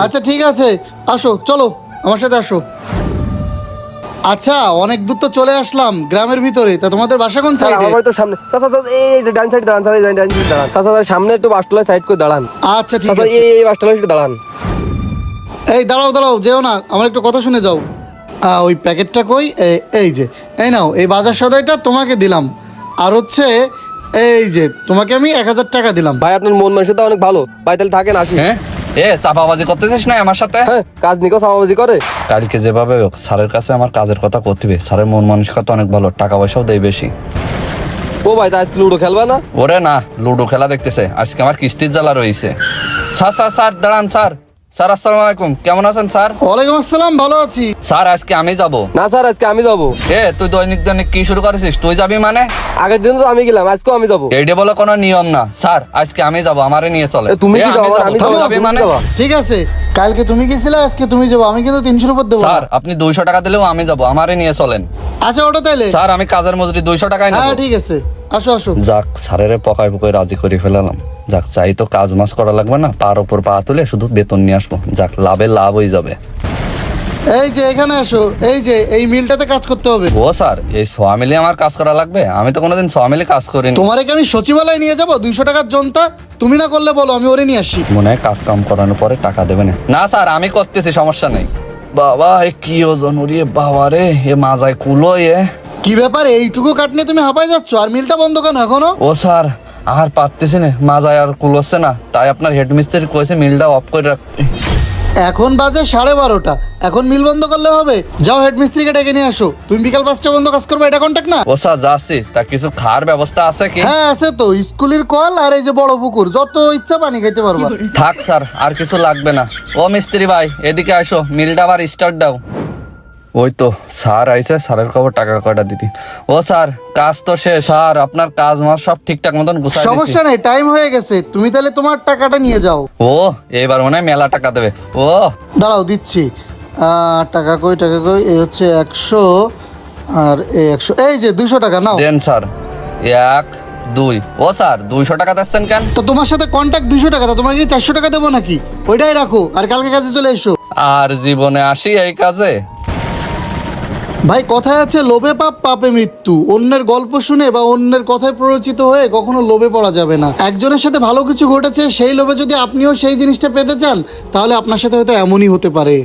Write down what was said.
আচ্ছা ঠিক আছে, আসো, চলো আমার সাথে আসো। আচ্ছা, অনেক দূর তো চলে আসলাম গ্রামের ভিতরে। তা তোমাদের বাসা কোন স্যার সাইডে? আমার তো সামনে চাচা চাচা এই যে ডান সাইড দাঁড়ান স্যার, এই ডান সাইড দাঁড়ান চাচা স্যার, সামনে একটু বাসতলায় সাইড করে দাঁড়ান। আচ্ছা ঠিক চাচা আছে। এই বাসতলায় একটু দাঁড়ান। এই দাঁড়াও দাঁড়াও, যেও না, আমার একটু কথা শুনে যাও। ওই প্যাকেটটা কই? এই যে, এই নাও, এই বাজার সদাইটা তোমাকে দিলাম। আর হচ্ছে এই যে তোমাকে আমি 1000 টাকা দিলাম। ভাই আপনার মন মানসিকতা অনেক ভালো ভাই, তাহলে থাকেন আসি। হ্যাঁ এ চাপাবাজি করতেছিস না আমার সাথে? হ্যাঁ কাজ নিকো সামাবাজি করে। কালকে যেভাবে হোক স্যারের কাছে আমার কাজের কথা করতে হবে। স্যারের মন মানসিকতা অনেক ভালো, টাকা পয়সাও দেয় বেশি। ও ভাই তা আজকে লুডো খেলবা না? ওরে না, লুডো খেলা দেখতেছে, আজকে আমার কিস্তির জ্বালা রয়েছে। স্যার স্যার স্যার দাঁড়ান স্যার। স্যার আসসালামু আলাইকুম, কেমন আছেন স্যার? ওয়ালাইকুম আসসালাম, ভালো আছি। স্যার আজকে আমি যাব। না স্যার আজকে আমি যাবো। তুই দৈনিক দৈনিক কি শুরু করেছিস? তুই যাবি মানে? আগের দিন তো আমি গেলাম, আজকেও আমি যাবো। এইটা বলে কোনো নিয়ম না স্যার, আজকে আমি যাব, আমারে নিয়ে চলে। তুমি কি যাও? আমি তুই যাবো, যাবি তুমি মানে? যাবা। ঠিক আছে, কালকে তুমি গেছিলে, আজকে তুমি যাবো। আমি কিন্তু 300 উপর দেবো না। স্যার আপনি 200 টাকা দিলেও আমি যাব, আমারে নিয়ে চলেন। আচ্ছা ওটা তাইলে। স্যার আমি কাজের মজুরি 200 টাকাই হ্যাঁ নেব। ঠিক আছে, আসো আসো। যাক, স্যারের পকায় পকায় রাজি করে ফেলালাম। যাক, চাই তো কাজ মাস করা লাগবে না, পার ওপর পা তুলে শুধু বেতন নিয়ে আসবো। যাক, লাভে লাভ হয়ে যাবে। এই যে এখানে আসো, এই যে এই মিলটাতে কাজ করতে হবে। ও স্যার, এই সোয়া মিলে আমার কাজ করা লাগবে? আমি তো কোনোদিন সোয়া মিলে কাজ করিনি। তোমারে কি আমি সচিবালয়ে নিয়ে যাবো 200 টাকার জনতা? তুমি না করলে বলো, আমি ওরে নিয়ে আসি। মনে হয় কাজ কাম করানোর পরে টাকা দেবে না। না স্যার, আমি করতেছি, সমস্যা নেই। বাবা এ কি ওজন, ওরে বাবা রে, এ মাজায় কুলো এ। কি ব্যাপার, এইটুকু কাট নিয়ে তুমি হাঁপাই যাচ্ছ? আর মিলটা বন্ধ কেন এখনো? ও স্যার, আর পারতেছি না, মাজায় আর কুলোচ্ছে না, তাই আপনার হেডমিস্ত্রি কয়েছে মিলটা অফ করে রাখতে। এখন বাজে 12:30, এখন মিল বন্ধ করলে হবে? যাও হেড মিস্ত্রিকে ডেকে নিয়ে আসো। তুমি বিকাল 5টা বন্ধ কাজ করবে, এটা কন্ট্যাক্ট না? ও স্যার যাচ্ছি, তা কিছু খাওয়ার ব্যবস্থা আছে কি? হ্যাঁ আছে তো, স্কুলের কল আর এই যে বড় পুকুর, যত ইচ্ছা পানি খাইতে পারবা। থাক স্যার, আর কিছু লাগবে না। ও মিস্ত্রি ভাই, এদিকে আসো, মিলটা আবার স্টার্ট দাও। ওই তো স্যার আইছে, স্যারের খবর টাকা কয়টা দিতি। ও স্যার, কাজ তো শেষ। স্যার আপনার কাজ মাস সব ঠিকঠাক মতন গুছাই দিছি। সমস্যা নেই, টাইম হয়ে গেছে। তুমি তাহলে তোমার টাকাটা নিয়ে যাও। ও এবার মনে হয় মেলা টাকা দেবে। ও দাঁড়াও দিচ্ছি। টাকা কই, টাকা কই? এই হচ্ছে 100 আর এই 100, এই যে 200 টাকা নাও। দেন স্যার। 1 2। ও স্যার 200 টাকা দিচ্ছেন কেন? তো তোমার সাথে কন্ট্যাক্ট 200 টাকা, তো তোমাকে কি 400 টাকা দেবো নাকি? ওইটাই রাখো, আর কালকে কাজে চলে এসো। আর জীবনে আসি এই কাজে? ভাই কথায় আছে, লোভে পাপ পাপে মৃত্যু। অন্যের গল্প শুনে বা অন্যের কথায় প্ররোচিত হয়ে কখনো লোভে পড়া যাবে না। একজনের সাথে ভালো কিছু ঘটেছে, সেই লোভে যদি আপনিও সেই জিনিসটা পেতে চান, তাহলে আপনার সাথে হয়তো এমনই হতে পারে।